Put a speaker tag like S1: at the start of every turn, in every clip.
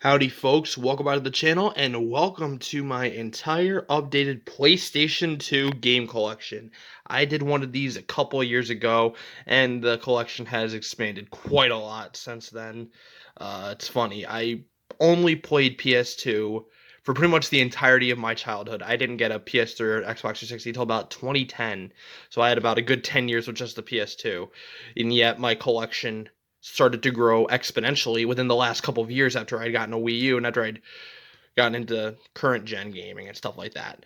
S1: Howdy folks, welcome back to the channel and welcome to my entire updated PlayStation 2 game collection. I did one of these a couple of years ago and the collection has expanded quite a lot since then. It's funny, I only played PS2 for pretty much the entirety of my childhood. I didn't get a PS3 or Xbox 360 until about 2010, so I had about a good 10 years with just the PS2, and yet my collection started to grow exponentially within the last couple of years after I'd gotten a Wii U and after I'd gotten into current gen gaming and stuff like that,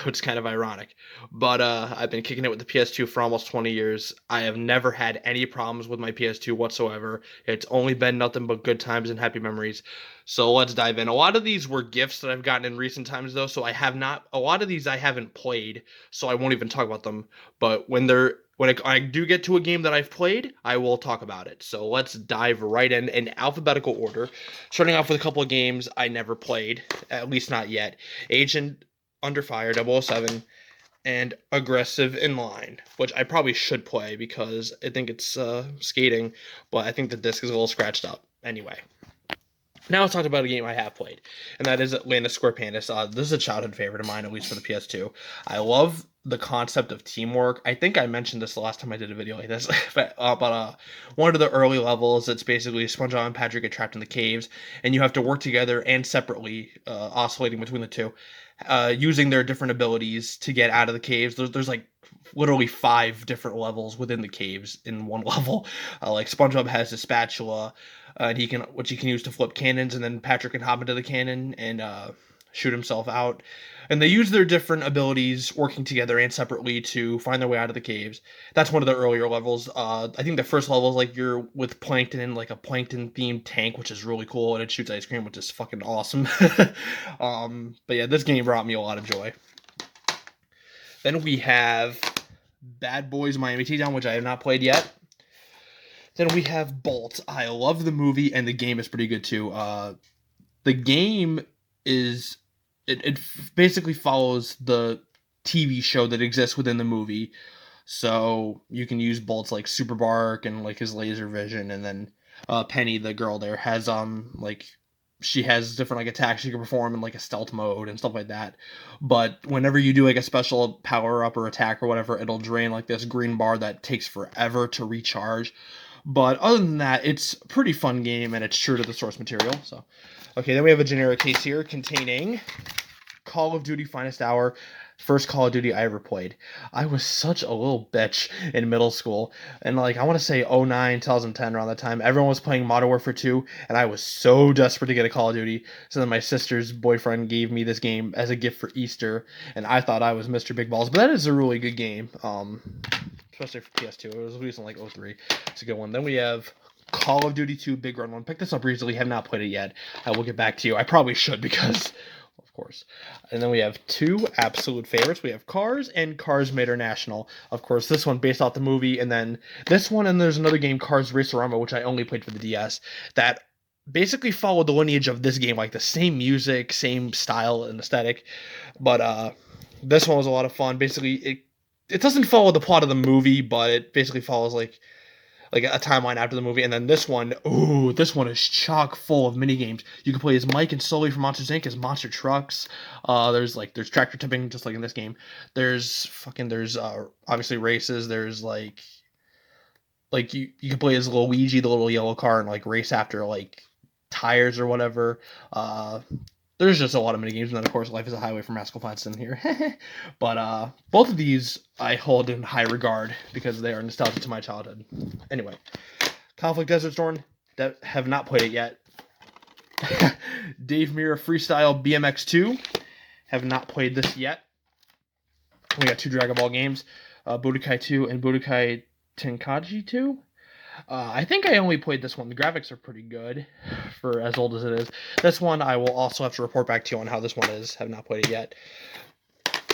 S1: which is kind of ironic. But I've been kicking it with the PS2 for almost 20 years. I have never had any problems with my PS2 whatsoever. It's only been nothing but good times and happy memories. So let's dive in. A lot of these were gifts that I've gotten in recent times, though, so I have not. A lot of these I haven't played, so I won't even talk about them. But when I do get to a game that I've played, I will talk about it. So let's dive right in alphabetical order. Starting off with a couple of games I never played, at least not yet. Agent Under Fire 007 and Aggressive Inline, which I probably should play because I think it's skating, but I think the disc is a little scratched up. Anyway, now let's talk about a game I have played, and that is Atlantis Square Pandas. This is a childhood favorite of mine, at least for the PS2. I love the concept of teamwork. I think I mentioned this the last time I did a video like this, but one of the early levels, it's basically SpongeBob and Patrick get trapped in the caves, and you have to work together and separately, oscillating between the two, using their different abilities to get out of the caves. There's like literally 5 different levels within the caves in one level. Like SpongeBob has a spatula, and which he can use to flip cannons, and then Patrick can hop into the cannon and shoot himself out. And they use their different abilities working together and separately to find their way out of the caves. That's one of the earlier levels. I think the first level is like you're with Plankton in like a Plankton themed tank, which is really cool, and it shoots ice cream, which is fucking awesome. But yeah, this game brought me a lot of joy. Then we have Bad Boys Miami T-Down, which I have not played yet. Then we have Bolt. I love the movie, and the game is pretty good too. The game is it basically follows the TV show that exists within the movie. So you can use Bolt's like super bark and like his laser vision, and then Penny, the girl there, has like she has different like attacks she can perform in like a stealth mode and stuff like that. But whenever you do like a special power up or attack or whatever, it'll drain like this green bar that takes forever to recharge. But other than that, it's a pretty fun game and it's true to the source material. So, okay, then we have a generic case here containing Call of Duty Finest Hour, first Call of Duty I ever played. I was such a little bitch in middle school, and like I want to say 09, 2010 around that time, everyone was playing Modern Warfare 2, and I was so desperate to get a Call of Duty. So then my sister's boyfriend gave me this game as a gift for Easter, and I thought I was Mr. Big Balls, but that is a really good game. Especially for PS2. It was released in like 03. It's a good one. Then we have Call of Duty 2 Big Run 1. Pick this up recently, have not played it yet. I will get back to you. I probably should because of course. And then we have 2 absolute favorites. We have Cars and Cars International. Of course, this one based off the movie, and then this one, and there's another game, Cars Racerama, which I only played for the DS, that basically followed the lineage of this game, like the same music, same style and aesthetic. But this one was a lot of fun. Basically, it doesn't follow the plot of the movie, but it basically follows like a timeline after the movie. And then this one, ooh, this one is chock full of mini games. You can play as Mike and Sully from Monsters Inc. as monster trucks. There's tractor tipping just like in this game. There's obviously races. There's like you can play as Luigi, the little yellow car, and like race after like tires or whatever. There's just a lot of mini games, and then of course Life is a Highway from Rascal Flatts in here. But both of these I hold in high regard because they are nostalgic to my childhood. Anyway, Conflict Desert Storm, that have not played it yet. Dave Mirra Freestyle BMX 2, have not played this yet. We got 2 Dragon Ball games, Budokai 2 and Budokai Tenkaichi 2. I think I only played this one. The graphics are pretty good for as old as it is. This one I will also have to report back to you on how this one is. Have not played it yet,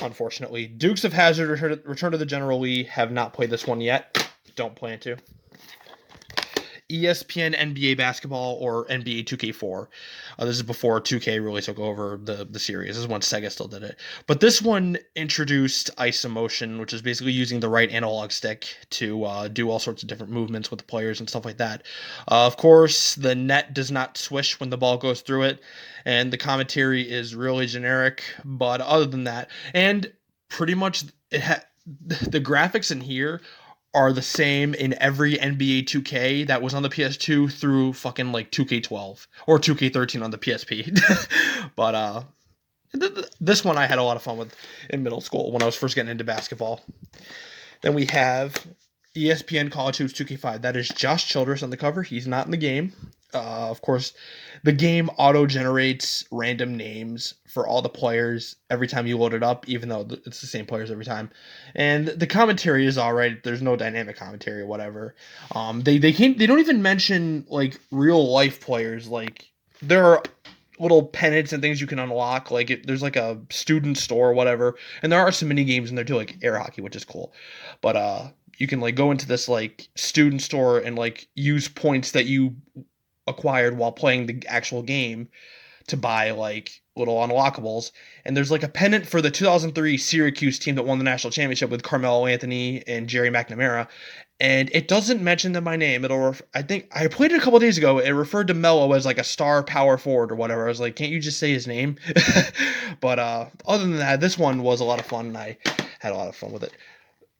S1: unfortunately. Dukes of Hazzard Return to the General Lee. Have not played this one yet. Don't plan to. ESPN NBA basketball or NBA 2K4. This is before 2K really took over the series. This is when Sega still did it. But this one introduced isomotion, which is basically using the right analog stick to do all sorts of different movements with the players and stuff like that. Of course, the net does not swish when the ball goes through it, and the commentary is really generic. But other than that, and pretty much the graphics in here are the same in every NBA 2K that was on the PS2 through fucking like 2K12 or 2K13 on the PSP. But this one I had a lot of fun with in middle school when I was first getting into basketball. Then we have ESPN College Hoops 2K5. That is Josh Childress on the cover. He's not in the game. Of course, the game auto-generates random names for all the players every time you load it up, even though it's the same players every time. And the commentary is all right. There's no dynamic commentary or whatever. They don't even mention like real life players. Like there are little pennants and things you can unlock. Like there's like a student store or whatever, and there are some mini games in there too, like air hockey, which is cool. But you can like go into this like student store and like use points that you acquired while playing the actual game to buy like little unlockables. And there's like a pennant for the 2003 Syracuse team that won the national championship with Carmelo Anthony and Jerry McNamara. And it doesn't mention them by name. I think I played it a couple days ago. It referred to Melo as like a star power forward or whatever. I was like, can't you just say his name? But other than that, this one was a lot of fun, and I had a lot of fun with it.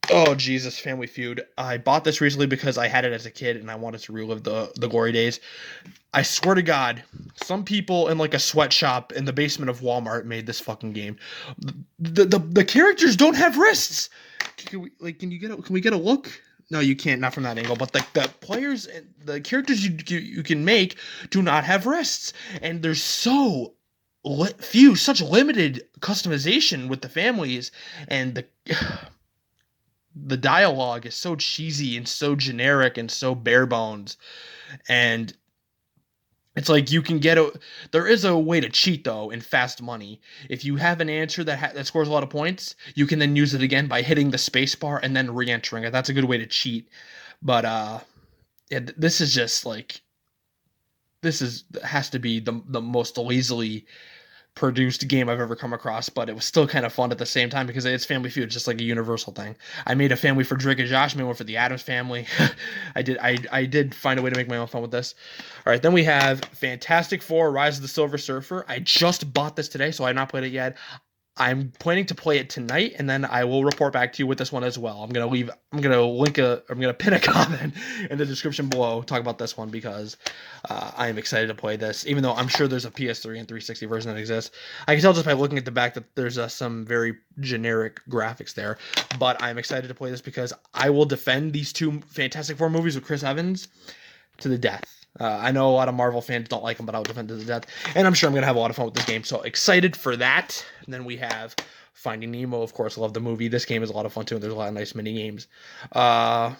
S1: Oh Jesus, Family Feud. I bought this recently because I had it as a kid and I wanted to relive the glory days. I swear to God, some people in like a sweatshop in the basement of Walmart made this fucking game. The characters don't have wrists. Can we get a look? No, you can't, not from that angle. But the players and the characters you can make do not have wrists, and there's such limited customization with the families, and the dialogue is so cheesy and so generic and so bare bones. And it's like there is a way to cheat though in Fast Money. If you have an answer that scores a lot of points, you can then use it again by hitting the space bar and then re-entering it. That's a good way to cheat. But yeah, this is just like has to be the most lazily produced game I've ever come across, but it was still kind of fun at the same time because it's Family Feud, just like a universal thing. I made a family for Drake and Josh, made one for the Addams Family. I did find a way to make my own fun with this. All right, then we have Fantastic Four: Rise of the Silver Surfer. I just bought this today, so I have not played it yet. I'm planning to play it tonight, and then I will report back to you with this one as well. I'm gonna pin a comment in the description below, talk about this one because I am excited to play this. Even though I'm sure there's a PS3 and 360 version that exists, I can tell just by looking at the back that there's some very generic graphics there. But I'm excited to play this because I will defend these two Fantastic Four movies with Chris Evans to the death. I know a lot of Marvel fans don't like them, but I'll defend to the death. And I'm sure I'm going to have a lot of fun with this game. So excited for that. And then we have Finding Nemo. Of course, love the movie. This game is a lot of fun too. And there's a lot of nice mini games. Trying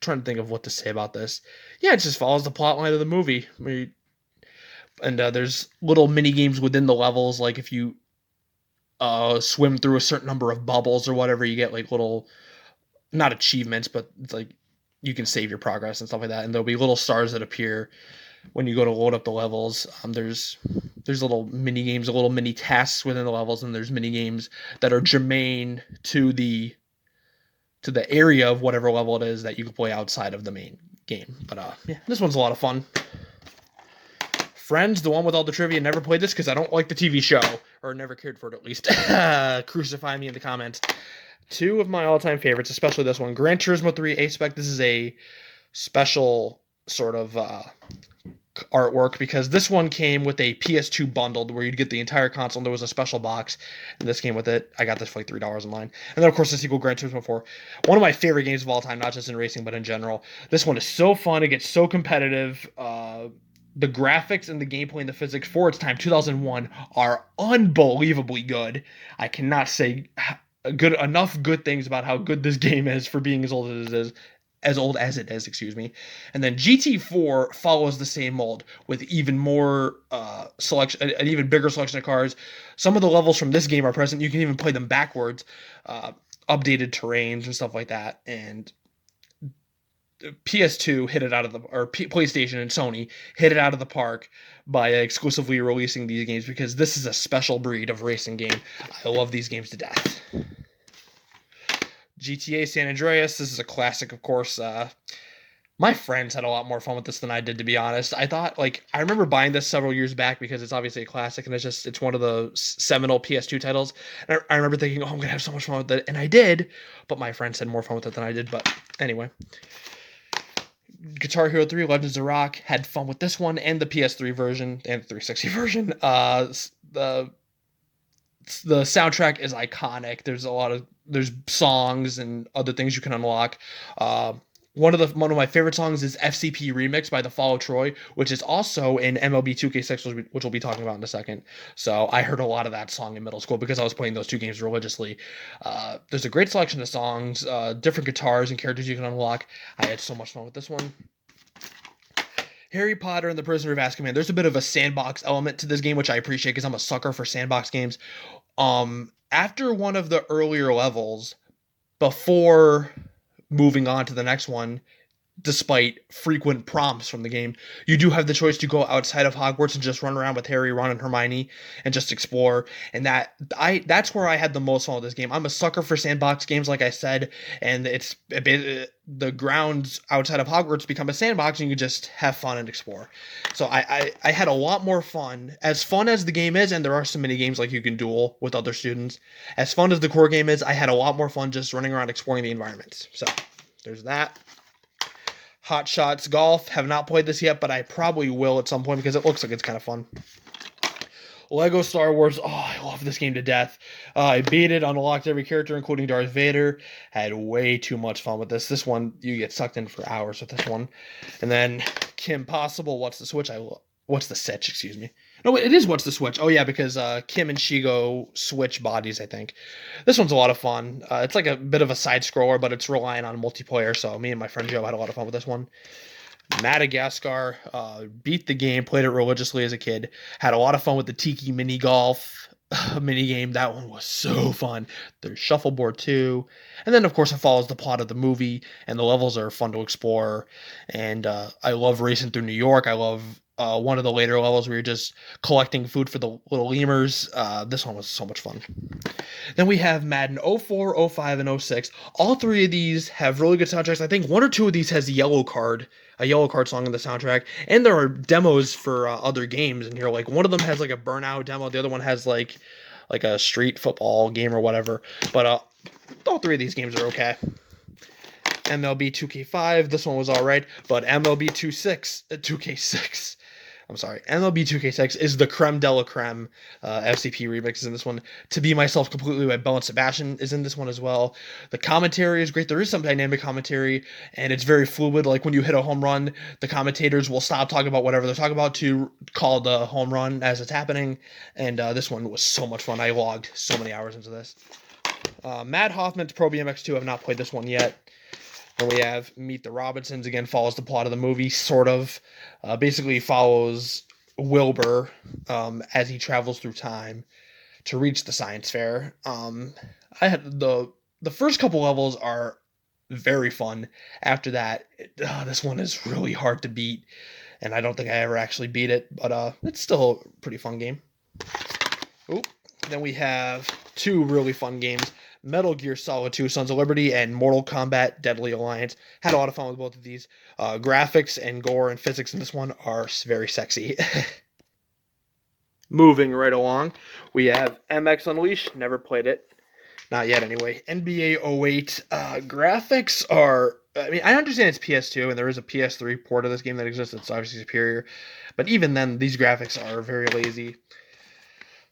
S1: to think of what to say about this. Yeah, it just follows the plot line of the movie. And there's little mini games within the levels. Like if you swim through a certain number of bubbles or whatever, you get like little, not achievements, but it's like, you can save your progress and stuff like that, and there'll be little stars that appear when you go to load up the levels. There's little mini games, little mini tasks within the levels, and there's mini games that are germane to the area of whatever level it is that you can play outside of the main game. But yeah, this one's a lot of fun. Friends, the one with all the trivia, never played this because I don't like the TV show, or never cared for it at least. Crucify me in the comments. Two of my all-time favorites, especially this one, Gran Turismo 3 A-Spec. This is a special sort of artwork because this one came with a PS2 bundled where you'd get the entire console and there was a special box, and this came with it. I got this for like $3 online. And then, of course, the sequel, Gran Turismo 4. One of my favorite games of all time, not just in racing, but in general. This one is so fun. It gets so competitive. The graphics and the gameplay and the physics for its time, 2001, are unbelievably good. I cannot say enough good things about how good this game is for being as old as it is, excuse me. And then GT4 follows the same mold with even more selection, an even bigger selection of cars. Some of the levels from this game are present. You can even play them backwards, updated terrains and stuff like that. And PS2 hit it out of the or PlayStation and Sony hit it out of the park by exclusively releasing these games because this is a special breed of racing game. I love these games to death. GTA San Andreas. This is a classic, of course. My friends had a lot more fun with this than I did, to be honest. I thought, like, I remember buying this several years back because it's obviously a classic and it's one of the seminal PS2 titles. And I remember thinking, oh, I'm gonna have so much fun with it, and I did. But my friends had more fun with it than I did. But anyway, Guitar Hero 3: Legends of Rock had fun with this one and the PS3 version and the 360 version. The soundtrack is iconic. There's songs and other things you can unlock. One of my favorite songs is FCP Remix by The Fall of Troy, which is also in MLB 2K6, which we'll be talking about in a second. So I heard a lot of that song in middle school because I was playing those two games religiously. There's a great selection of songs, different guitars and characters you can unlock. I had so much fun with this one. Harry Potter and the Prisoner of Azkaban. There's a bit of a sandbox element to this game, which I appreciate because I'm a sucker for sandbox games. After one of the earlier levels, before moving on to the next one, despite frequent prompts from the game, you do have the choice to go outside of Hogwarts and just run around with Harry, Ron, and Hermione and just explore. And that's where I had the most fun with this game. I'm a sucker for sandbox games, like I said, and it's a bit, the grounds outside of Hogwarts become a sandbox, and you can just have fun and explore. So I had a lot more fun. As fun as the game is, and there are so many games like you can duel with other students, as fun as the core game is, I had a lot more fun just running around exploring the environments. So there's that. Hot Shots Golf. Have not played this yet, but I probably will at some point because it looks like it's kind of fun. Lego Star Wars. Oh, I love this game to death. I beat it, unlocked every character, including Darth Vader. Had way too much fun with this. This one, you get sucked in for hours with this one. And then Kim Possible. What's the Switch? What's the Sitch? Excuse me. No, it is What's the Switch. Oh yeah, because Kim and Shigo switch bodies, I think. This one's a lot of fun. It's like a bit of a side scroller, but it's relying on multiplayer. So me and my friend Joe had a lot of fun with this one. Madagascar, beat the game, played it religiously as a kid. Had a lot of fun with the Tiki mini golf mini game. That one was so fun. There's Shuffleboard 2. And then, of course, it follows the plot of the movie, and the levels are fun to explore. And I love racing through New York. I love one of the later levels where you're just collecting food for the little lemurs. This one was so much fun. Then we have Madden 04, 05, and 06. All three of these have really good soundtracks. I think one or two of these has a yellow card song in the soundtrack. And there are demos for other games in here. Like one of them has like a Burnout demo. The other one has like a street football game or whatever. But all three of these games are okay. MLB 2K5, this one was alright, but MLB 2K6, I'm sorry, MLB 2K6 is the creme de la creme. FCP remix is in this one. To Be Myself Completely by Bell and Sebastian is in this one as well. The commentary is great. There is some dynamic commentary, and it's very fluid. Like when you hit a home run, the commentators will stop talking about whatever they're talking about to call the home run as it's happening, and this one was so much fun. I logged so many hours into this. Matt Hoffman's Pro BMX2, I've not played this one yet. And we have Meet the Robinsons, again, follows the plot of the movie, sort of. Basically follows Wilbur as he travels through time to reach the science fair. I had the first couple levels are very fun. After that, this one is really hard to beat, and I don't think I ever actually beat it, but it's still a pretty fun game. Oop. Then we have two really fun games. Metal Gear Solid 2 Sons of Liberty and Mortal Kombat Deadly Alliance. Had a lot of fun with both of these. Graphics and gore and physics in this one are very sexy. Moving right along, we have MX Unleashed. Never played it. Not yet, anyway. NBA 08. Graphics are... I mean, I understand it's PS2, and there is a PS3 port of this game that exists. It's obviously superior. But even then, these graphics are very lazy.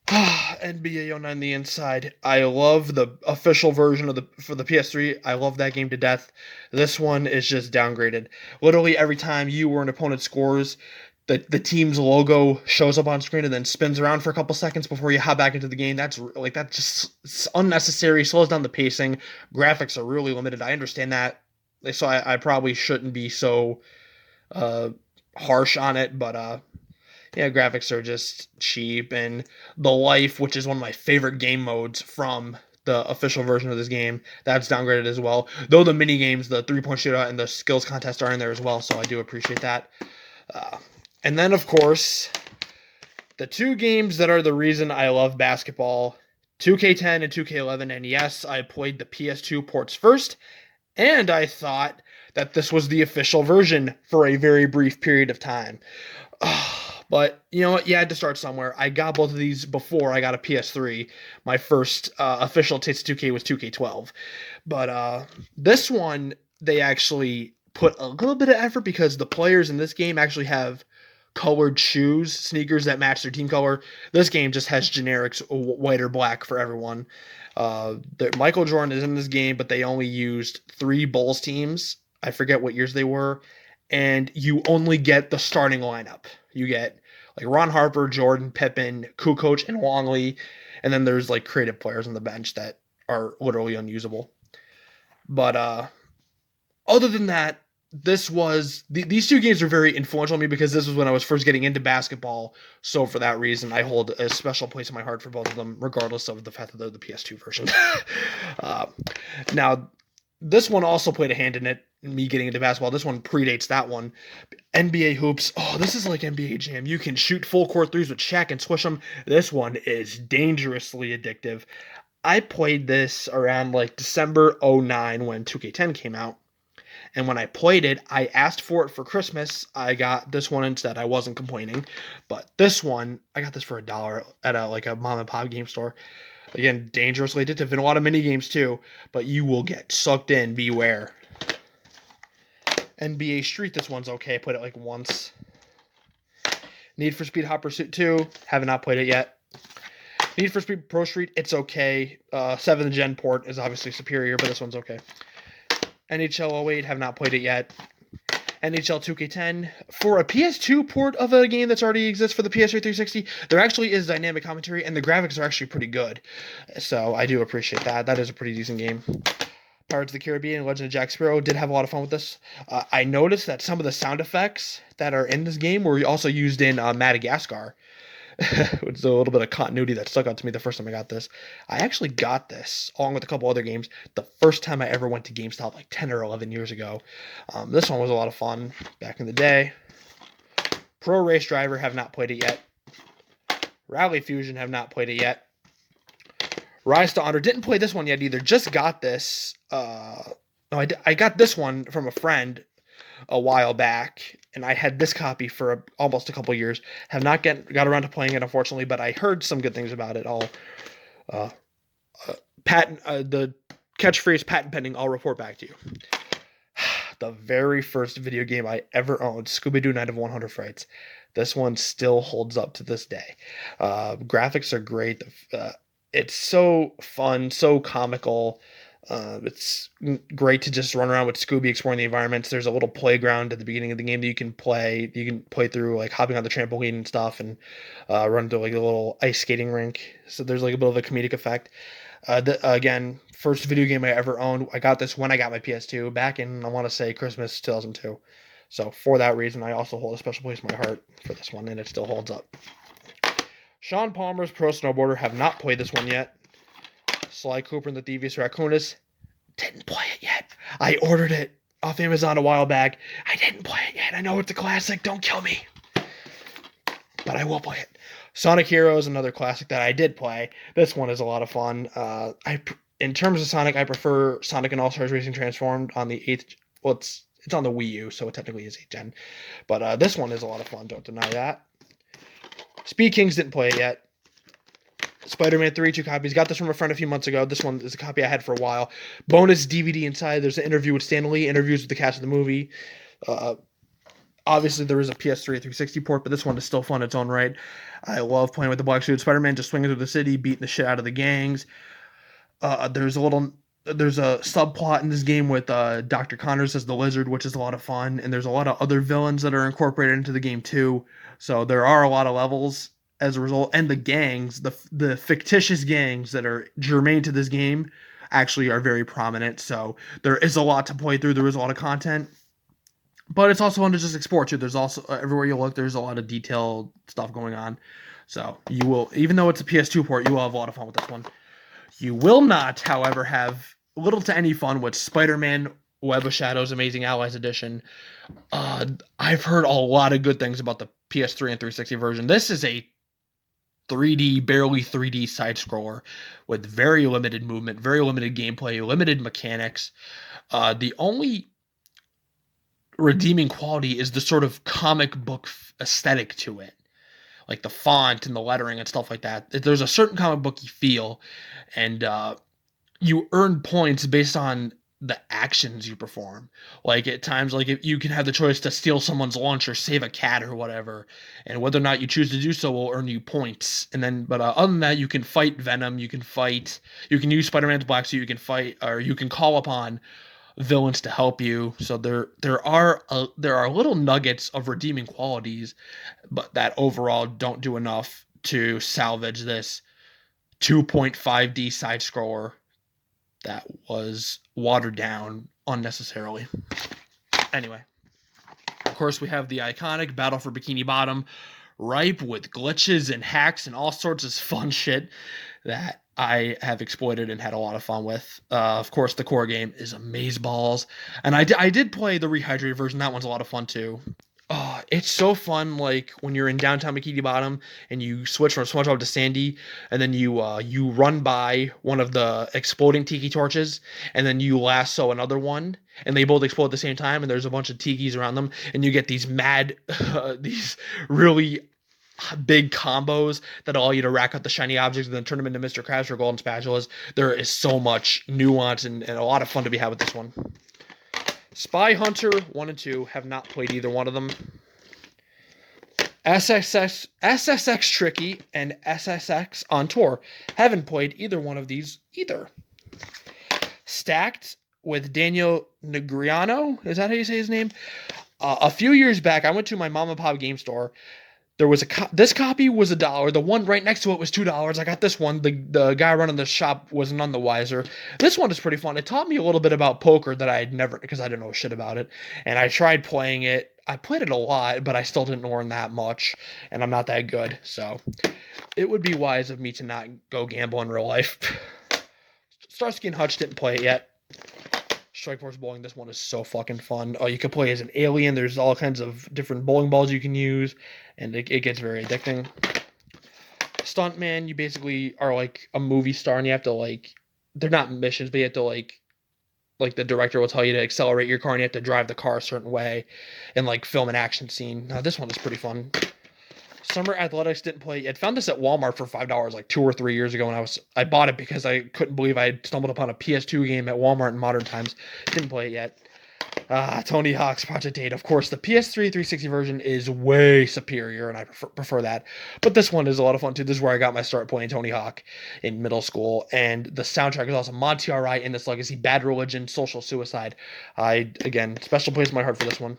S1: NBA 09 The Inside. I love the official version for the PS3. I love that game to death. This one is just downgraded. Literally every time you or an opponent scores, the team's logo shows up on screen and then spins around for a couple seconds before you hop back into the game. That's just unnecessary. Slows down the pacing. Graphics are really limited. I understand that. So I probably shouldn't be so harsh on it, but yeah, graphics are just cheap, and the life, which is one of my favorite game modes from the official version of this game. That's downgraded as well. Though the mini games, the 3-point shootout and the skills contest are in there as well, so I do appreciate that. And then, of course, the two games that are the reason I love basketball, 2K10 and 2K11. And yes, I played the PS2 ports first, and I thought that this was the official version for a very brief period of time. But you know what? You had to start somewhere. I got both of these before I got a PS3. My first official taste of 2K was 2K12. But this one, they actually put a little bit of effort because the players in this game actually have colored shoes, sneakers that match their team color. This game just has generics, white or black for everyone. Michael Jordan is in this game, but they only used 3 Bulls teams. I forget what years they were. And you only get the starting lineup. You get like Ron Harper, Jordan, Pippen, Kukoc, and Longley. And then there's like creative players on the bench that are literally unusable. But other than that, these two games were very influential on me because this was when I was first getting into basketball. So for that reason, I hold a special place in my heart for both of them, regardless of the fact that they're the PS2 version. Now, this one also played a hand in it, me getting into basketball. This one predates that one. NBA hoops. Oh, this is like NBA Jam. You can shoot full court threes with Shaq and swish them. This one is dangerously addictive. I played this around like December 2009 when 2K10 came out. And when I played it, I asked for it for Christmas. I got this one instead. I wasn't complaining. But this one, I got this for $1 at a mom and pop game store. Again, dangerously addictive in a lot of mini games too. But you will get sucked in. Beware. NBA Street, this one's okay. I played it like once. Need for Speed Hot Pursuit 2. Have not played it yet. Need for Speed Pro Street, it's okay. 7th Gen port is obviously superior, but this one's okay. NHL 08, have not played it yet. NHL 2K10. For a PS2 port of a game that's already exists for the PS3 360, there actually is dynamic commentary, and the graphics are actually pretty good. So I do appreciate that. That is a pretty decent game. Pirates of the Caribbean, Legend of Jack Sparrow, did have a lot of fun with this. I noticed that some of the sound effects that are in this game were also used in Madagascar. It's a little bit of continuity that stuck out to me the first time I got this. I actually got this, along with a couple other games, the first time I ever went to GameStop like 10 or 11 years ago. This one was a lot of fun back in the day. Pro Race Driver, have not played it yet. Rally Fusion, have not played it yet. Rise to Honor, didn't play this one yet either. Just got this. I got this one from a friend a while back, and I had this copy for almost a couple years. Have not got around to playing it, unfortunately, but I heard some good things about it. I'll the catchphrase patent pending. I'll report back to you. The very first video game I ever owned, Scooby-Doo Night of 100 Frights. This one still holds up to this day. Graphics are great. It's so fun, so comical. It's great to just run around with Scooby exploring the environments. There's a little playground at the beginning of the game that you can play. You can play through, like hopping on the trampoline and stuff, and run to like a little ice skating rink. So there's like a bit of a comedic effect. Again, first video game I ever owned. I got this when I got my PS2 back in, I want to say, Christmas 2002. So for that reason, I also hold a special place in my heart for this one, and it still holds up. Sean Palmer's Pro Snowboarder, have not played this one yet. Sly Cooper and the Devious Raccoonist, didn't play it yet. I ordered it off Amazon a while back. I didn't play it yet. I know it's a classic. Don't kill me. But I will play it. Sonic Heroes, another classic that I did play. This one is a lot of fun. In terms of Sonic, I prefer Sonic and All-Stars Racing Transformed on the 8th. Well, it's on the Wii U, so it technically is 8th gen. But this one is a lot of fun. Don't deny that. Speed Kings, didn't play it yet. Spider-Man 3, 2 copies. Got this from a friend a few months ago. This one is a copy I had for a while. Bonus DVD inside. There's an interview with Stan Lee, interviews with the cast of the movie. Obviously, there is a PS3 360 port, but this one is still fun in its own right. I love playing with the black suit Spider-Man, just swinging through the city, beating the shit out of the gangs. There's a subplot in this game with Dr. Connors as the Lizard, which is a lot of fun, and there's a lot of other villains that are incorporated into the game too. So there are a lot of levels as a result, and the gangs, the fictitious gangs that are germane to this game, actually are very prominent. So there is a lot to play through. There is a lot of content, but it's also fun to just explore too. There's also everywhere you look, there's a lot of detailed stuff going on. So you will, even though it's a PS2 port, you will have a lot of fun with this one. You will not, however, have little to any fun with Spider-Man Web of Shadows Amazing Allies Edition. I've heard a lot of good things about the PS3 and 360 version. This is a 3D, barely 3D side scroller with very limited movement, very limited gameplay, limited mechanics. The only redeeming quality is the sort of comic book aesthetic to it, like the font and the lettering and stuff like that. There's a certain comic booky feel, and you earn points based on the actions you perform. Like at times, like if you can have the choice to steal someone's lunch or save a cat or whatever, and whether or not you choose to do so will earn you points. And then, but other than that, you can fight Venom. You can use Spider-Man's black suit. You can fight, or you can call upon villains to help you. So there are little nuggets of redeeming qualities, but that overall don't do enough to salvage this 2.5D side scroller that was watered down unnecessarily. Anyway, of course, we have the iconic Battle for Bikini Bottom, ripe with glitches and hacks and all sorts of fun shit that I have exploited and had a lot of fun with. Of course, the core game is Amazeballs, and I did play the rehydrated version. That one's a lot of fun too. Oh, it's so fun, like when you're in downtown Bikini Bottom and you switch from SpongeBob to Sandy, and then you run by one of the exploding tiki torches, and then you lasso another one, and they both explode at the same time, and there's a bunch of tikis around them, and you get these mad, these really big combos that allow you to rack up the shiny objects and then turn them into Mr. Krabs or golden spatulas. There is so much nuance and a lot of fun to be had with this one. Spy Hunter 1 and 2, have not played either one of them. SSX Tricky and SSX on Tour, haven't played either one of these either. Stacked with Daniel Negriano, is that how you say his name? A few years back, I went to my mom and pop game store. There was this copy was $1. The one right next to it was $2. I got this one. The guy running the shop was none the wiser. This one is pretty fun. It taught me a little bit about poker that I had never, because I didn't know shit about it. And I tried playing it. I played it a lot, but I still didn't learn that much. And I'm not that good. So it would be wise of me to not go gamble in real life. Starsky and Hutch didn't play it yet. Strike Force Bowling, this one is so fucking fun. Oh, you can play as an alien. There's all kinds of different bowling balls you can use, and it gets very addicting. Stuntman, you basically are like a movie star, and you have to like, they're not missions, but you have to like the director will tell you to accelerate your car, and you have to drive the car a certain way, and like film an action scene. Now this one is pretty fun. Summer Athletics, didn't play. I found this at Walmart for $5 like 2 or 3 years ago, and I bought it because I couldn't believe I had stumbled upon a PS2 game at Walmart in modern times. Didn't play it yet. Tony Hawk's Project 8. Of course, the PS3 360 version is way superior, and I prefer that. But this one is a lot of fun too. This is where I got my start playing Tony Hawk in middle school, and the soundtrack is awesome. Monty R.I. In This Legacy, Bad Religion, Social Suicide. Again, special place in my heart for this one.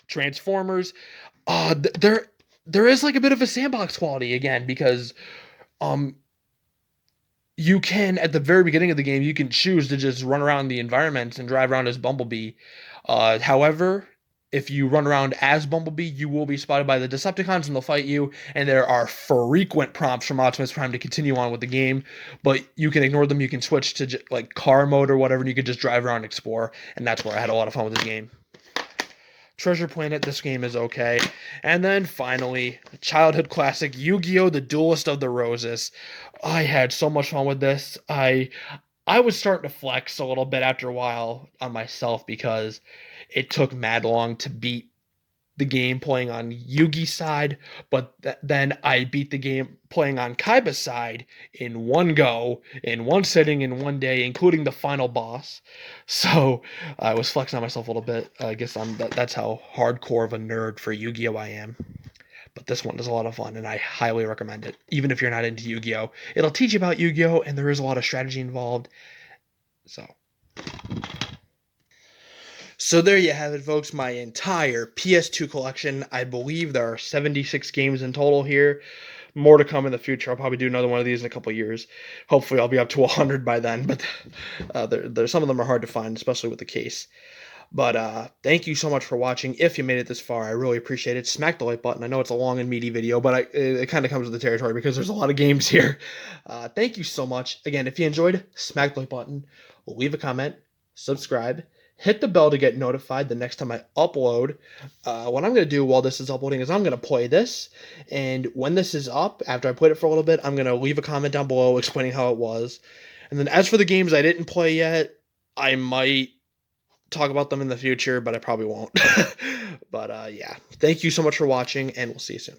S1: Transformers. There is like a bit of a sandbox quality again, because you can, at the very beginning of the game, you can choose to just run around the environment and drive around as Bumblebee. However, if you run around as Bumblebee, you will be spotted by the Decepticons and they'll fight you, and there are frequent prompts from Optimus Prime to continue on with the game, but you can ignore them. You can switch to like car mode or whatever, and you can just drive around and explore, and that's where I had a lot of fun with this game. Treasure Planet, this game is okay. And then finally, childhood classic, Yu-Gi-Oh! The Duelist of the Roses. I had so much fun with this. I was starting to flex a little bit after a while on myself because it took mad long to beat the game playing on Yugi's side, but then I beat the game playing on Kaiba's side in one go, in one sitting, in one day, including the final boss. So I was flexing on myself a little bit. I guess that's how hardcore of a nerd for Yu-Gi-Oh! I am. But this one is a lot of fun, and I highly recommend it, even if you're not into Yu-Gi-Oh! It'll teach you about Yu-Gi-Oh!, and there is a lot of strategy involved. So there you have it, folks, my entire PS2 collection. I believe there are 76 games in total here. More to come in the future. I'll probably do another one of these in a couple of years. Hopefully I'll be up to 100 by then, but some of them are hard to find, especially with the case. But thank you so much for watching. If you made it this far, I really appreciate it. Smack the like button. I know it's a long and meaty video, but it kind of comes with the territory because there's a lot of games here. Thank you so much. Again, if you enjoyed, smack the like button, leave a comment, subscribe, hit the bell to get notified the next time I upload. What I'm going to do while this is uploading is I'm going to play this. And when this is up, after I played it for a little bit, I'm going to leave a comment down below explaining how it was. And then as for the games I didn't play yet, I might talk about them in the future, but I probably won't. But yeah, thank you so much for watching, and we'll see you soon.